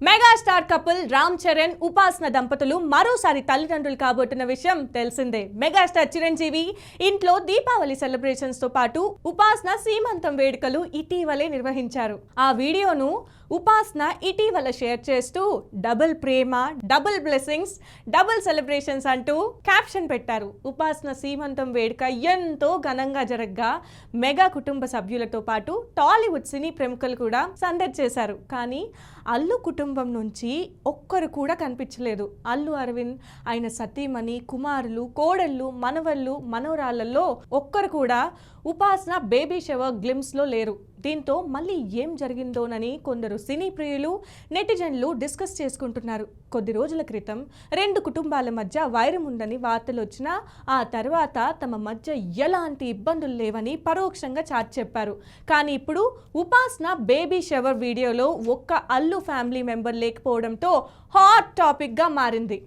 Megastar couple Ram Charan ఉపాసన దంపతులు మరోసారి తల్లిదండ్రులు కాబోతున్న విషయం తెలిసిందే. మెగాస్టార్ చిరంజీవి ఇంట్లో దీపావళి సెలబ్రేషన్స్ తో పాటు ఉపాసన సీమంతం వేడుకలు ఇటీవలే నిర్వహించారు. ఆ వీడియోను ఉపాసన ఇటీవల షేర్ చేస్తూ డబుల్ ప్రేమ, డబుల్ బ్లెస్సింగ్స్, డబుల్ సెలబ్రేషన్స్ అంటూ క్యాప్షన్ పెట్టారు. ఉపాసన సీమంతం వేడుక ఎంతో ఘనంగా జరగ్గా మెగా కుటుంబ సభ్యులతో పాటు టాలీవుడ్ సినీ ప్రముఖులు కూడా సందడి చేశారు. కానీ అల్లు కుటుంబం నుంచి ఒక్కరు కూడా కనిపించలేదు. అల్లు అరవింద్, ఆయన సతీమణి, కుమారులు, కోడళ్ళు, మనవళ్ళు, మనవరాళ్లలో ఒక్కరు కూడా ఉపాసన బేబీ షవర్ గ్లిమ్స్ లో లేరు. దీంతో మళ్ళీ ఏం జరిగిందోనని కొందరు సినీ ప్రియులు, నెటిజన్లు డిస్కస్ చేసుకుంటున్నారు. కొద్ది రోజుల క్రితం రెండు కుటుంబాల మధ్య వైరం ఉందని వార్తలు వచ్చినా ఆ తర్వాత తమ మధ్య ఎలాంటి ఇబ్బందులు లేవని పరోక్షంగా చాటి చెప్పారు. కానీ ఇప్పుడు ఉపాసన బేబీ షవర్ వీడియోలో ఒక్క అల్లు ఫ్యామిలీ మెంబర్ లేకపోవడంతో హాట్ టాపిక్ గా మారింది.